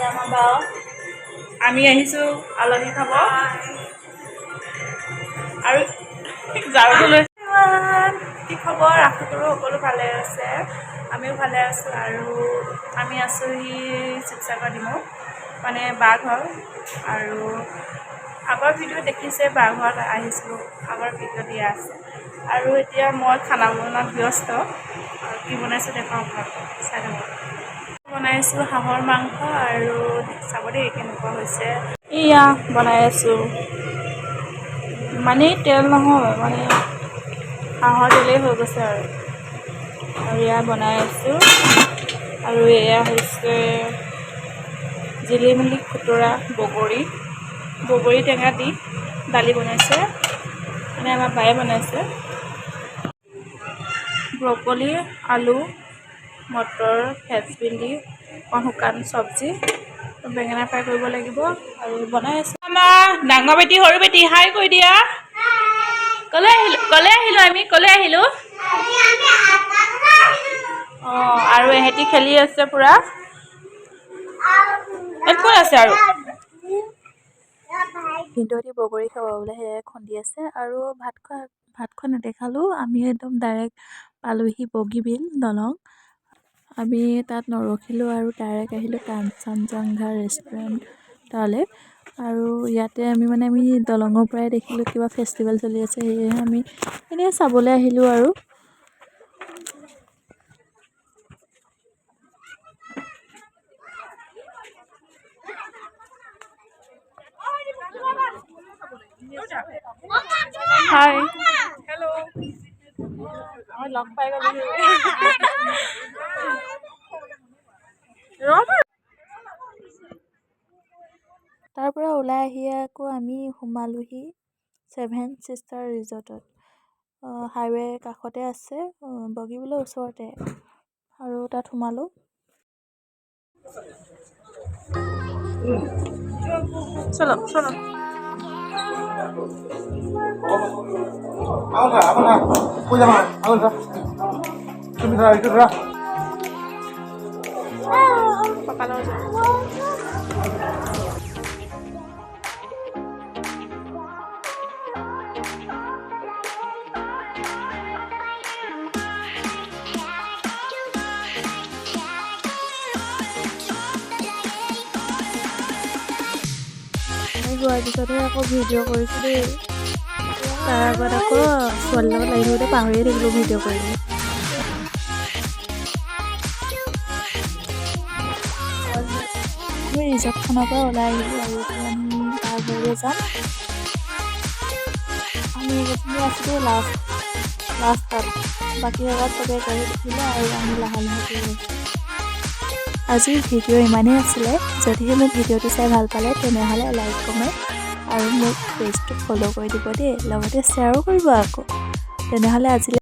আমাৰ বাও আমি আহিছোঁ আলহী খাব আৰু যাবলৈ লৈ কি খবৰ আশা কৰোঁ সকলো ভালে আছে আমিও ভালে আছোঁ আৰু আমি আছোঁহি শিৱসাগৰ ডিমৌ মানে বা ঘৰ আৰু আগৰ ভিডিঅ' দেখিছে বা ঘৰত আহিছিলোঁ আগৰ ভিডিঅ' দিয়া আছে আৰু এতিয়া মই খানা বনোৱাত ব্যস্ত আৰু কি বনাইছোঁ দেখাওঁ আপোনালোকক চাই থাকক বনাইছোঁ হাঁহৰ মাংস আৰু চাব দেই কেনেকুৱা হৈছে এয়া বনাই আছোঁ মানে তেল নহয় মানে হাঁহৰ তেলেই হৈ গৈছে আৰু এয়া বনাই আছোঁ আৰু এয়া হৈছে জিলিমিলি খুতৰা বগৰী টেঙা দি দালি বনাইছে মানে আমাৰ বায়ে বনাইছে ব্ৰকলি আলু মটৰ ফ্ৰেঞ্চবিন দি শুকান চব্জি বেঙেনা ফ্ৰাই কৰিব লাগিব আৰু বনাই আছোঁ আমাৰ ডাঙৰ বেটি সৰু বেটি হাই কৈ দিয়া কলে আহিলোঁ অঁ আৰু এহেঁতি খেলি আছে পুৰা কোন আছে আৰু ভিনদেউহঁতি বগৰী খাবলৈ সেয়াই খুন্দি আছে আৰু ভাত খোৱা নেদেখালোঁ আমি একদম ডাইৰেক্ট পালোহি বগীবিল দলং আমি তাত নৰখিলোঁ আৰু ডাইৰেক্ট আহিলোঁ কাঞ্চনজংঘা ৰেষ্টুৰেণ্ট তালৈ আৰু ইয়াতে আমি দলঙৰ পৰাই দেখিলোঁ কিবা ফেষ্টিভেল চলি আছে সেয়েহে আমি এনেই চাবলৈ আহিলোঁ আৰু হাই হেল্ল' মই লগ পাই গ'লো তাৰ পৰা ওলাই আহি আকৌ আমি সোমালোহি 7 ছিষ্টাৰ ৰিজৰ্টত হাইৱে কাষতে আছে বগীবিলৰ ওচৰতে আৰু তাত সোমালোঁ চলো যোৱাৰ পিছতহে আকৌ ভিডিঅ' কৰিছোঁ দেই তাৰ আগত আকৌ ছোৱালীৰ লগত লাগি থাকোঁতে পাহৰিয়ে থাকিলোঁ ভিডিঅ' কৰিবলৈ আমি ৰিজৰ্টখনৰ পৰা ওলাই আহিলোঁ আৰু এতিয়া আমি তাৰ ঘৰলৈ যাম আমি এইখিনি আছিলোঁ লাষ্টত বাকী জেগাত চবেই গাড়ী উঠিলে আৰু আমি লাহে কৰি আজিৰ ভিডিঅ' ইমানেই আছিলে যদিহে মোৰ ভিডিঅ'টো চাই ভাল পালে তেনেহ'লে লাইক কমেণ্ট আৰু মোক পেজটো ফ'ল' কৰি দিব দেই লগতে শ্বেয়াৰো কৰিব আকৌ তেনেহ'লে আজিলৈ